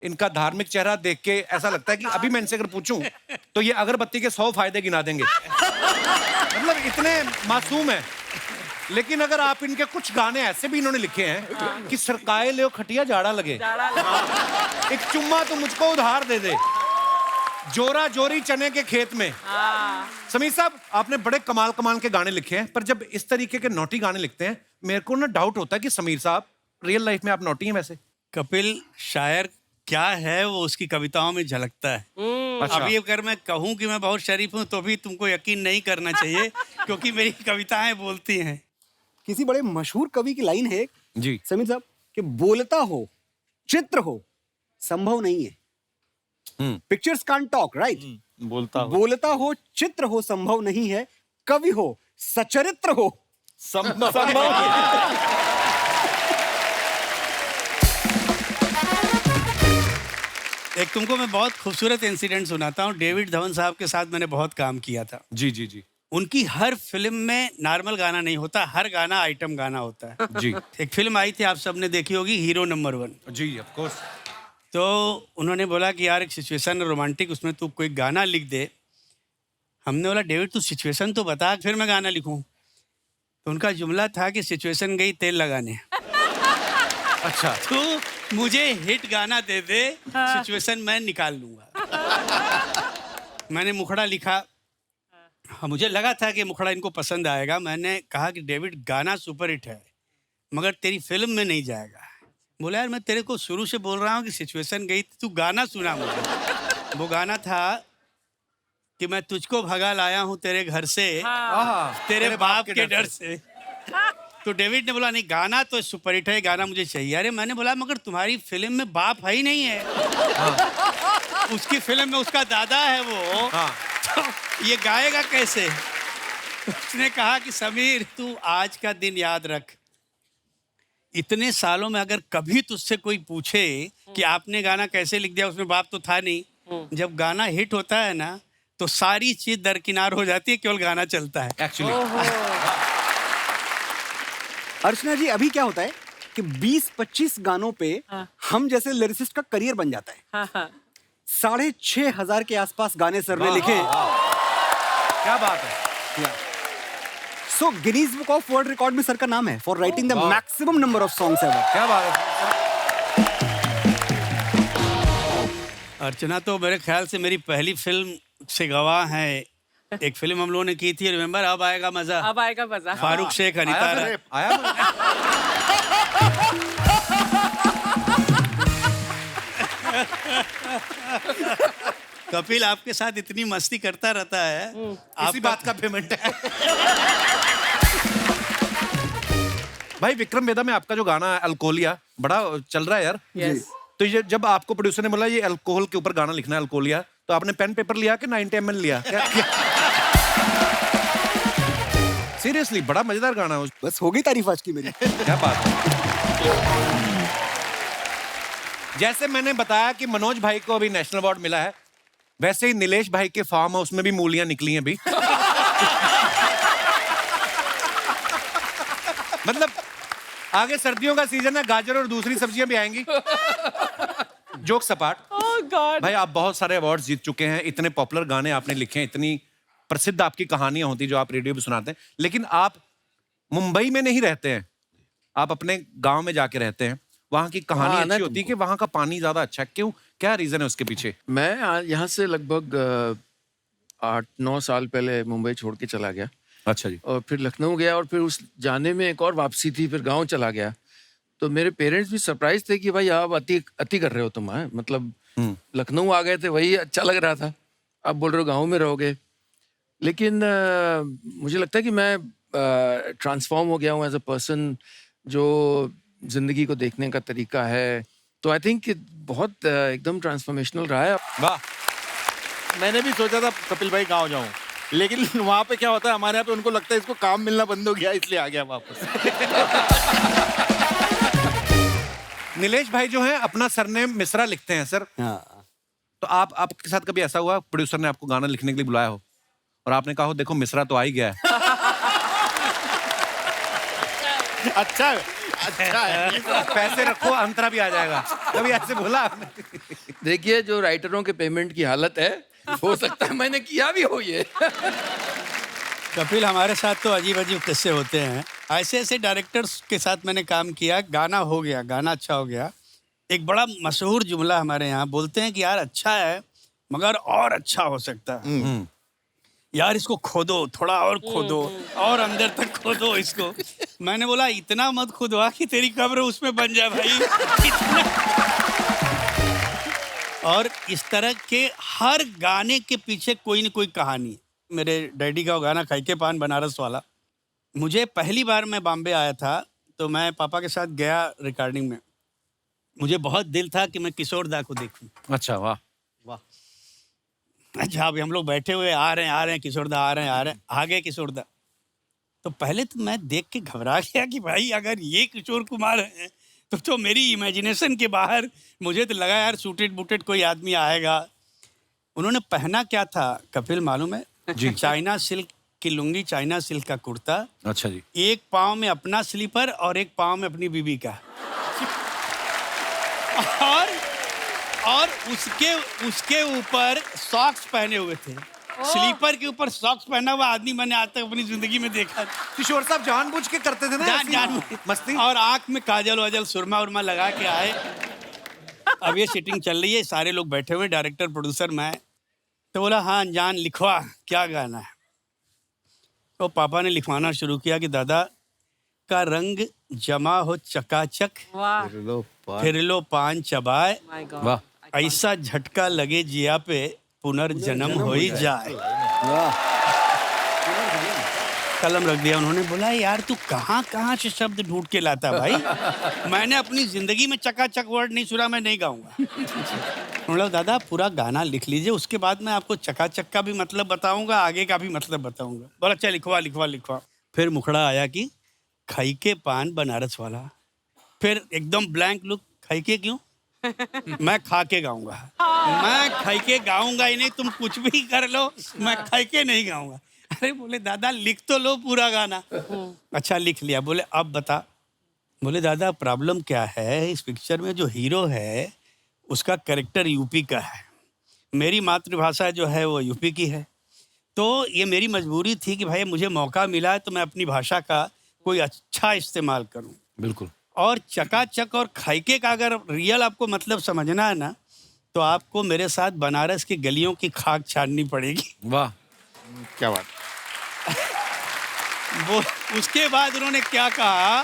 इनका धार्मिक चेहरा देख के ऐसा लगता है कि अभी मैं इनसे अगर पूछूं तो ये अगरबत्ती के 100 फायदे गिना देंगे। मतलब इतने मासूम है। लेकिन अगर आप इनके कुछ गाने ऐसे भी इन्होंने लिखे हैं कि सरकाए ले खटिया जाड़ा लगे, एक चुम्मा तो मुझको उधार दे दे, जोरा जोरी चने के खेत में। समीर साहब, आपने बड़े कमाल कमाल के गाने लिखे हैं, पर जब इस तरीके के नोटी गाने लिखते हैं मेरे को ना डाउट होता है कि समीर साहब रियल लाइफ में आप नोटी हैं वैसे? कपिल, शायर क्या है वो उसकी कविताओं में झलकता है। अच्छा। अभी अगर मैं कहूँ कि मैं बहुत शरीफ हूँ तो भी तुमको यकीन नहीं करना चाहिए क्योंकि मेरी कविताएं बोलती हैं। किसी बड़े मशहूर कवि की लाइन है जी समीर साहब कि बोलता हो चित्र हो संभव नहीं है। Pictures can't talk, right? बोलता हो चित्र हो संभव नहीं है, कवि हो सचरित्र हो संभव एक तुमको मैं बहुत खूबसूरत इंसिडेंट सुनाता हूँ। डेविड धवन साहब के साथ मैंने बहुत काम किया था। जी जी जी उनकी हर फिल्म में नॉर्मल गाना नहीं होता, हर गाना आइटम गाना होता है। जी एक फिल्म आई थी, आप सबने देखी होगी, हीरो नंबर 1। जी ऑफ कोर्स। तो उन्होंने बोला कि यार एक सिचुएशन रोमांटिक, उसमें तू कोई गाना लिख दे। हमने बोला डेविड तू सिचुएशन तो बता फिर मैं गाना लिखूं। तो उनका जुमला था कि सिचुएशन गई तेल लगाने। अच्छा। तो मुझे हिट गाना दे दे, सिचुएशन मैं निकाल लूंगा। मैंने मुखड़ा लिखा। हाँ, मुझे लगा था कि मुखड़ा इनको पसंद आएगा। मैंने कहा कि डेविड गाना सुपर हिट है मगर तेरी फिल्म में नहीं जाएगा। बोला यार मैं तेरे को शुरू से बोल रहा हूँ कि सिचुएशन गई, तू गाना सुना मुझे। वो गाना था कि मैं तुझको भगा लाया हूँ तेरे घर से, तेरे बाप के डर से। तो डेविड ने बोला नहीं गाना तो सुपर हिट है, गाना मुझे चाहिए। अरे मैंने बोला मगर तुम्हारी फिल्म में बाप है ही नहीं है। उसकी फिल्म में उसका दादा है वो। तो ये गाएगा कैसे? तो उसने कहा कि समीर तू आज का दिन याद रख, इतने सालों में अगर कभी तुझसे कोई पूछे कि आपने गाना कैसे लिख दिया, उसमें बाप तो था नहीं। जब गाना हिट होता है ना तो सारी चीज दरकिनार हो जाती है, केवल गाना चलता है एक्चुअली। अर्चना जी, अभी क्या होता है कि 20-25 गानों पे हम जैसे लिरिसिस्ट का करियर बन जाता है। 6,500 के आसपास गाने सर ने लिखे। क्या बात है। So Guinness book of world record में सर का नाम है for writing the maximum number of songs ever. क्या बात है। अर्चना तो मेरे ख्याल से मेरी पहली फिल्म से गवाह है। एक फिल्म हम लोगों ने की थी, रिमेम्बर, अब आएगा मजा। अब आएगा मजा। फारूक शेख, अनीता राय। आया कपिल आपके साथ इतनी मस्ती करता रहता है, इसी बात का पेमेंट है। भाई विक्रम वेदा में आपका जो गाना है अल्कोहलिया बड़ा चल रहा है यार। Yes. तो ये जब आपको प्रोड्यूसर ने बोला ये अल्कोहल के ऊपर गाना लिखना है अल्कोहलिया, तो आपने पेन पेपर लिया कि 90 ml लिया? सीरियसली बड़ा मजेदार गाना है। बस हो गई तारीफ आज की मेरी। क्या बात है। जैसे मैंने बताया कि मनोज भाई को अभी नेशनल अवार्ड मिला है, वैसे ही नीलेश भाई के फार्म हाउस में भी मूलियां निकली हैं अभी। मतलब आगे सर्दियों का सीजन है, गाजर और दूसरी सब्जियां भी आएंगी। जोक सपाट। Oh God. भाई आप बहुत सारे अवार्ड्स जीत चुके हैं, इतने पॉपुलर गाने आपने लिखे हैं, इतनी प्रसिद्ध आपकी कहानियां होती जो आप रेडियो पे सुनाते हैं, लेकिन आप मुंबई में नहीं रहते हैं, आप अपने गांव में जाके रहते हैं। वहां की कहानी अच्छी होती है कि वहां का पानी ज्यादा अच्छा है। क्यों, क्या रीजन है उसके पीछे? मैं यहाँ से लगभग 8-9 साल पहले मुंबई छोड़ के चला गया। अच्छा जी। और फिर लखनऊ गया और फिर उस जाने में एक और वापसी थी, फिर गांव चला गया। तो मेरे पेरेंट्स भी सरप्राइज थे कि भाई आप अति कर रहे हो तुम। मतलब लखनऊ आ गए थे, वही अच्छा लग रहा था, अब बोल रहे हो गाँव में रहोगे। लेकिन मुझे लगता है कि मैं ट्रांसफॉर्म हो गया हूँ एज अ पर्सन, जो जिंदगी को देखने का तरीका है। तो आई थिंक बहुत एकदम ट्रांसफॉर्मेशनल रहा है। वाह। मैंने भी सोचा था कपिल भाई गाँव जाऊं, लेकिन वहां पे क्या होता है, हमारे यहाँ पे उनको लगता है इसको काम मिलना बंद हो गया, इसलिए आ गया वापस। नीलेश भाई जो है अपना सरनेम मिश्रा लिखते हैं सर। तो आपके साथ कभी ऐसा हुआ प्रोड्यूसर ने आपको गाना लिखने के लिए बुलाया हो और आपने कहा हो देखो मिश्रा तो आ ही गया है? अच्छा है। पैसे रखो, अंतरा भी आ जाएगा। कभी ऐसे बोला आपने? देखिए जो राइटरों के पेमेंट की हालत है, हो सकता है मैंने किया भी हो ये। कपिल, हमारे साथ तो अजीब अजीब किस्से होते हैं। ऐसे ऐसे डायरेक्टर्स के साथ मैंने काम किया, गाना हो गया, गाना अच्छा हो गया। एक बड़ा मशहूर जुमला हमारे यहाँ बोलते हैं कि यार अच्छा है मगर और अच्छा हो सकता है। यार इसको खोदो, थोड़ा और खोदो, और अंदर तक खोदो इसको। मैंने बोला इतना मत खुदवा कि तेरी कब्र उसमें बन जाए भाई। और इस तरह के हर गाने के पीछे कोई न कोई कहानी। मेरे डैडी का वो गाना खाई के पान बनारस वाला, मुझे पहली बार मैं बॉम्बे आया था तो मैं पापा के साथ गया रिकॉर्डिंग में। मुझे बहुत दिल था कि मैं किशोर दा को देखूं। अच्छा, वाह। अच्छा, अभी हम लोग बैठे हुए आ रहे हैं किशोर दा आ रहे हैं, आ गए किशोर दा। तो पहले तो मैं देख के घबरा गया कि भाई अगर ये किशोर कुमार हैं तो मेरी इमेजिनेशन के बाहर। मुझे तो लगा यार सूटेड बूटेड कोई आदमी आएगा। उन्होंने पहना क्या था कपिल मालूम है? जी। चाइना सिल्क की लुंगी, चाइना सिल्क का कुर्ता, अच्छा जी। एक पाँव में अपना स्लीपर और एक पाँव में अपनी बीबी का। और उसके ऊपर सॉक्स पहने हुए थे। स्लीपर के ऊपर सॉक्स पहना हुआ आदमी मैंने आज तक अपनी जिंदगी में देखा। किशोर साहब जानबूझ के करते थे ना जान मस्ती। और आंख में काजल वाजल सुरमा उरमा लगा के आए। अब ये सीटिंग चल रही है, सारे लोग बैठे हुए, डायरेक्टर प्रोड्यूसर मैं। तो बोला हाँ जान लिखवा, क्या गाना है? तो पापा ने लिखवाना शुरू किया कि दादा का रंग जमा हो चकाचक, फिर लो पान चबाए, वाह। ऐसा झटका लगे जिया पे पुनर्जन्म हो ही जाए। कलम रख दिया उन्होंने। बोला यार तू कहाँ से शब्द ढूंढ के लाता भाई? मैंने अपनी जिंदगी में चकाचक वर्ड नहीं सुना, मैं नहीं गाऊंगा। बोला दादा पूरा गाना लिख लीजिए, उसके बाद मैं आपको चकाचक का भी मतलब बताऊंगा, आगे का भी मतलब बताऊंगा। बोला अच्छा लिखवा। फिर मुखड़ा आया कि खाई के पान बनारस वाला। फिर एकदम ब्लैंक लुक, खाई के क्यों? मैं खा के गाऊंगा। मैं खाई के गाऊंगा ही नहीं, तुम कुछ भी कर लो, मैं खाई के नहीं गाऊंगा। अरे बोले दादा लिख तो लो पूरा गाना। अच्छा लिख लिया। बोले अब बता। बोले दादा प्रॉब्लम क्या है, इस पिक्चर में जो हीरो है उसका कैरेक्टर यूपी का है, मेरी मातृभाषा जो है वो यूपी की है, तो ये मेरी मजबूरी थी कि भाई मुझे मौका मिला है तो मैं अपनी भाषा का कोई अच्छा इस्तेमाल करूं। बिल्कुल। और चकाचक और खाइके का अगर रियल आपको मतलब समझना है ना, तो आपको मेरे साथ बनारस की गलियों की खाक छाननी पड़ेगी। वाह, क्या बात। वो उसके बाद उन्होंने क्या कहा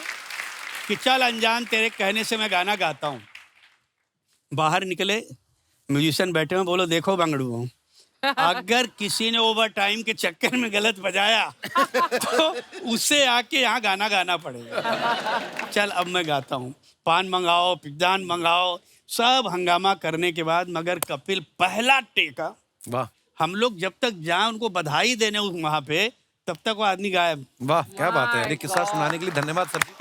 कि चल अनजान तेरे कहने से मैं गाना गाता हूँ। बाहर निकले, म्यूजिशियन बैठे हुए, बोलो देखो बंगड़ू, अगर किसी ने ओवर टाइम के चक्कर में गलत बजाया तो उससे आके यहाँ गाना गाना पड़ेगा। चल अब मैं गाता हूँ। पान मंगाओ, पिज्जान मंगाओ, सब हंगामा करने के बाद मगर कपिल पहला टेका। वाह, हम लोग जब तक जाए उनको बधाई देने वहाँ पे, तब तक वो आदमी गायब। वाह, क्या बात है। ये किस्सा सुनाने के लिए धन्यवाद सर जी।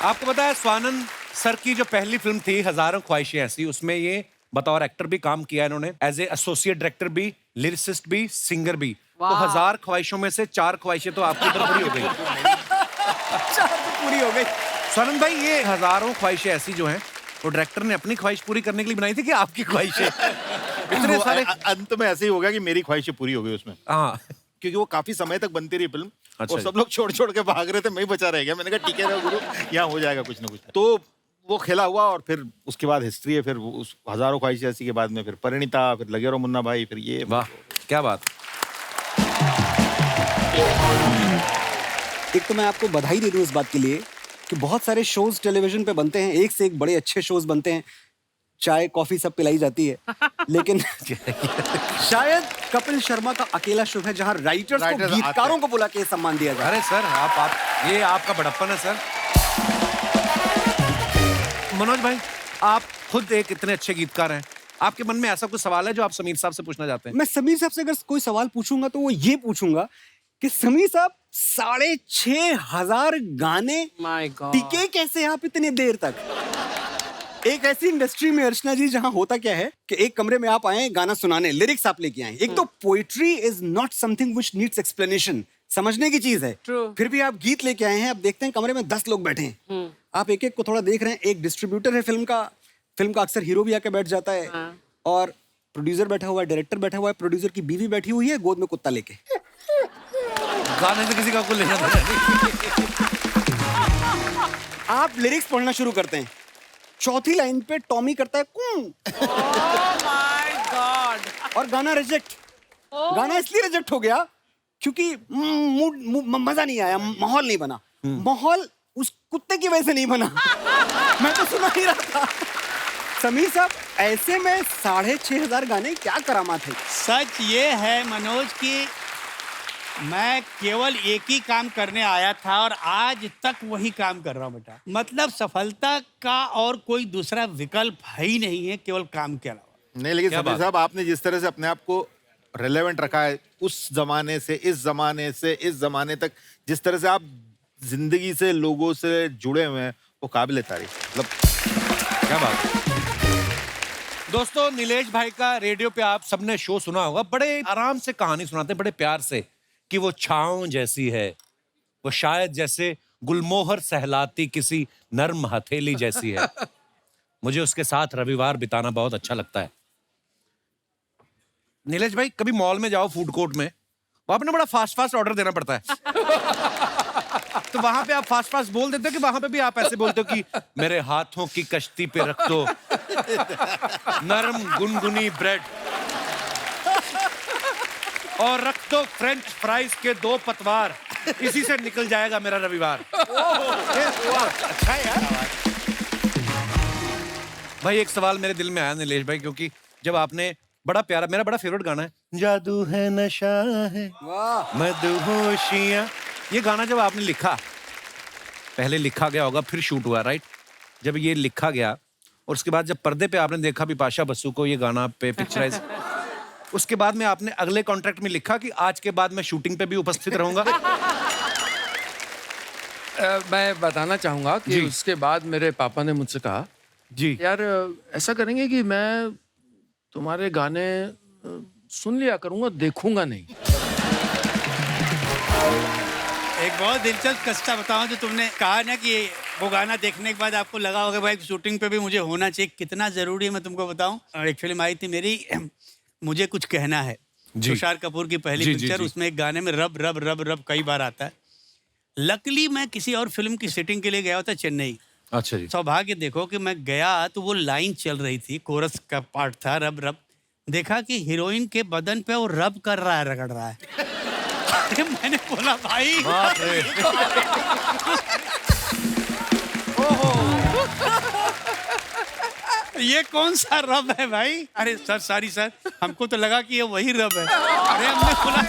आपको पता है स्वानंद सर की जो पहली फिल्म थी हजारों ख्वाहिशें ऐसी, उसमें ये बतौर एक्टर भी काम किया इन्होंने, एज ए एसोसिएट डायरेक्टर भी, लिरिसिस्ट भी, सिंगर भी। तो 1000 ख्वाहिशों में से 4 ख्वाहिशें तो आपकी तरफ पूरी हो गई। 4 तो पूरी हो गई। स्वानंद भाई ये हजारों ख्वाहिशें ऐसी जो हैं, वो डायरेक्टर ने अपनी ख्वाहिश पूरी करने के लिए बनाई थी कि आपकी ख्वाहिशें? इतने सारे अंत में ऐसे ही हो गया कि मेरी ख्वाहिशें पूरी हो गई उसमें। हाँ, क्योंकि वो काफी समय तक बनती रही फिल्म। अच्छा और सब लोग छोड़ के भाग रहे थे, मैं ही बचा रह गया। मैंने कहा ठीक है रहो गुरु, यहाँ हो जाएगा कुछ ना कुछ। तो वो खेला हुआ और फिर उसके बाद हिस्ट्री है। फिर उस हजारों ख्वाहिशें ऐसी के बाद में फिर परिणीता, फिर लगे रहो मुन्ना भाई, फिर ये। वाह, क्या बात। एक तो मैं आपको बधाई दे दूं इस बात के लिए कि बहुत सारे शोज टेलीविजन पे बनते हैं, एक से एक बड़े अच्छे शोज बनते हैं, चाय कॉफी सब पिलाई जाती है, लेकिन शायद कपिल शर्मा का अकेला शो है जहां राइटर्स को, गीतकारों को बुला के सम्मान दिया जाए। अरे सर आप ये आपका बड़प्पन है सर। मनोज भाई, आप खुद एक इतने अच्छे गीतकार हैं, आपके मन में ऐसा कुछ सवाल है जो आप समीर साहब से पूछना चाहते हैं? मैं समीर साहब से अगर कोई सवाल पूछूंगा तो वो ये पूछूंगा कि समीर साहब 6500 गाने टिके कैसे आप इतने देर तक? एक ऐसी इंडस्ट्री में अर्चना जी जहां होता क्या है कि एक कमरे में आप आए गाना सुनाने, लिरिक्स आप लेके आए। एक तो poetry is not something which needs explanation, समझने की चीज है। True. फिर भी आप गीत लेके आए हैं। अब देखते हैं कमरे में 10 लोग बैठे हैं, आप एक एक को थोड़ा देख रहे हैं। एक डिस्ट्रीब्यूटर है फिल्म का अक्सर हीरो भी आके बैठ जाता है, और प्रोड्यूसर बैठा हुआ है, डायरेक्टर बैठा हुआ है, प्रोड्यूसर की बीवी बैठी हुई है गोद में कुत्ता लेके। गाने से किसी का कुछ लेना देना नहीं। आप लिरिक्स पढ़ना शुरू करते हैं, चौथी लाइन पे टॉमी करता है कूं, माय गॉड। और गाना रिजेक्ट। गाना इसलिए रिजेक्ट हो गया क्योंकि मजा नहीं आया, माहौल नहीं बना। माहौल उस कुत्ते की वजह से नहीं बना। मैं तो सुना ही रहा था। समीर साहब, ऐसे में 6,500 गाने क्या करामात है। सच ये है मनोज कि मैं केवल एक ही काम करने आया था और आज तक वही काम कर रहा हूँ बेटा। मतलब सफलता का और कोई दूसरा विकल्प है ही नहीं है, केवल काम के अलावा। नहीं, लेकिन क्या समीर बात? साहब, आपने जिस तरह से अपने आप को रेलेवेंट रखा है, उस जमाने से इस जमाने से इस जमाने तक, जिस तरह से आप जिंदगी से लोगों से जुड़े हुए हैं, वो काबिल तारीफ। मतलब क्या बात है। दोस्तों, नीलेश भाई का रेडियो पे आप सबने शो सुना होगा। बड़े आराम से कहानी सुनाते हैं, बड़े प्यार से, कि वो छाँव जैसी है, वो शायद जैसे गुलमोहर सहलाती किसी नर्म हथेली जैसी है। मुझे उसके साथ रविवार बिताना बहुत अच्छा लगता है। नीलेश भाई, कभी मॉल में जाओ, फूड कोर्ट में, वहां पे ना बड़ा फास्ट ऑर्डर देना पड़ता है। तो वहां पे आप फास्ट बोल देते हो कि वहां पे भी आप ऐसे बोलते हो कि मेरे हाथों की कश्ती पे रख दो नरम गुनगुनी ब्रेड, और रख दो फ्रेंच फ्राइज के 2 पतवार, इसी से निकल जाएगा मेरा रविवार। अच्छा है यार। भाई, एक सवाल मेरे दिल में आया नीलेश भाई, क्योंकि जब आपने बड़ा प्यारा, मेरा बड़ा फेवरेट गाना है, जादू है नशा है वाह। मदहोशियां, ये गाना जब आपने लिखा, पहले लिखा गया होगा फिर शूट हुआ, राइट? जब ये लिखा गया और उसके बाद जब पर्दे पे आपने देखा बिपाशा बसु को ये गाना पे पिक्चराइज, उसके बाद में आपने अगले कॉन्ट्रैक्ट में लिखा कि आज के बाद मैं शूटिंग पे भी उपस्थित रहूंगा। मैं बताना चाहूंगा कि जी। उसके बाद मेरे पापा ने मुझसे कहा, जी। यार ऐसा करेंगे कि मैं तुम्हारे गाने सुन लिया करूंगा, देखूंगा नहीं। एक बहुत दिलचस्प किस्सा बताऊं, जो तुमने कहा ना कि वो गाना देखने के बाद आपको लगा होगा भाई शूटिंग पे भी मुझे होना चाहिए, कितना जरूरी है मैं तुमको बताऊं। और एक फिल्म आई थी मेरी, मुझे कुछ कहना है, जी। तुषार कपूर की पहली जी, जी, पिक्चर। जी। उसमें एक गाने में रब रब रब रब कई बार आता है। लकली मैं किसी और फिल्म की सेटिंग के लिए गया होता चेन्नई। अच्छा जी। सौभाग्य देखो कि मैं गया तो वो लाइन चल रही थी, कोरस का पार्ट था, रब रब। देखा कि हीरोइन के बदन पे वो रब कर रहा है, रगड़ रहा है। मैंने बोला भाई, ये कौन सा रब है भाई? अरे सर सॉरी सर, हमको तो लगा कि ये वही रब है। अरे हमने बोला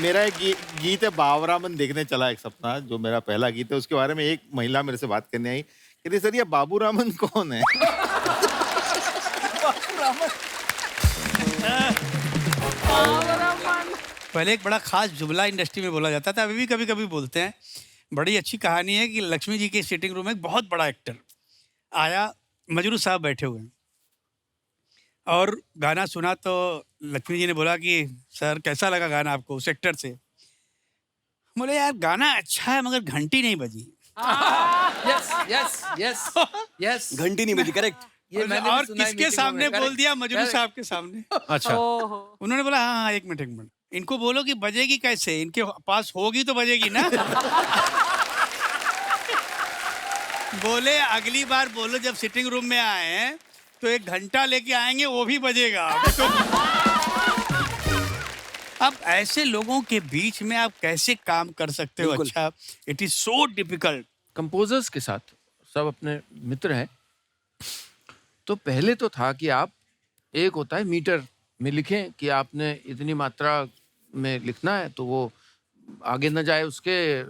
मेरा एक गीत है, बाबूरामन देखने चला एक सप्ताह, जो मेरा पहला गीत है। उसके बारे में एक महिला मेरे से बात करने आई, कहती सर ये बाबूरामन कौन है? पहले एक बड़ा खास जुमला इंडस्ट्री में बोला जाता था, अभी भी कभी कभी बोलते हैं। बड़ी अच्छी कहानी है कि लक्ष्मी जी के सिटिंग रूम में एक बहुत बड़ा एक्टर आया, मजरू साहब बैठे हुए हैं, और गाना सुना तो लक्ष्मी जी ने बोला कि सर कैसा लगा गाना आपको, उस एक्टर से। बोले यार गाना अच्छा है मगर घंटी नहीं बजी। यस यस यस यस, घंटी नहीं बजी, करेक्ट। ये मैंने भी और सुना है किसके meeting सामने में, बोल correct, दिया? मजरू correct। साहब के सामने। अच्छा। ओहो। उन्होंने बोला हाँ हाँ, एक मिनट, इनको बोलो कि बजेगी कैसे, इनके पास होगी तो बजेगी ना। बोले अगली बार बोलो जब सिटिंग रूम में आए हैं तो 1 घंटा लेके आएंगे, वो भी बजेगा। अब ऐसे लोगों के बीच में आप कैसे काम कर सकते हो? बिल्कुल। अच्छा, it is so difficult. Composers के साथ सब अपने मित्र हैं, तो पहले तो था कि आप, एक होता है मीटर में लिखें कि आपने इतनी मात्रा में लिखना है, तो वो आगे न जाए उसके,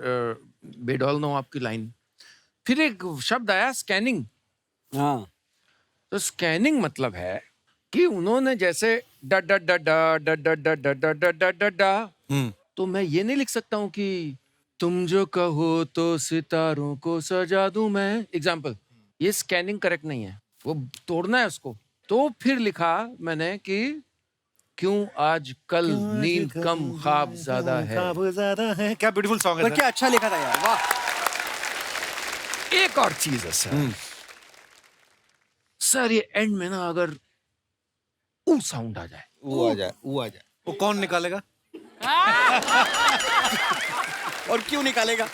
बेडौल ना हो आपकी लाइन। फिर एक शब्द आया स्कैनिंग। हाँ, तो स्कैनिंग मतलब है कि उन्होंने जैसे डा डा डा डा डा डा डा डा डा डा डा डा डा, तो मैं ये नहीं लिख सकता हूँ कि तुम जो कहो तो सितारों को सजा दूं मैं, एग्जाम्पल। ये स्कैनिंग करेक्ट नहीं है, वो तोड़ना है उसको। तो फिर लिखा मैंने कि क्यों आज कल नींद कम ख्वाब ज्यादा है। ख्वाब ज्यादा है। क्या ब्यूटीफुल सॉन्ग है पर सर। क्या अच्छा लिखा था यार, वाह। एक और चीज है सर, सर ये एंड में ना अगर ऊ साउंड आ जाए, वो आ जाए, वो आ जाए। वो कौन निकालेगा? और क्यों निकालेगा?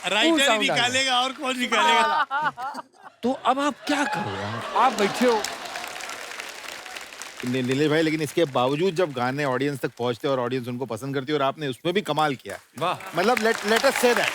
राइटर ही sound आ निकालेगा और कौन निकालेगा? तो अब आप क्या करो? आप बैठे हो, नीलेश भाई, लेकिन इसके बावजूद जब गाने ऑडियंस तक पहुंचते और ऑडियंस उनको पसंद करती है और आपने उसमें भी कमाल किया, वाह। मतलब लेट अस से दैट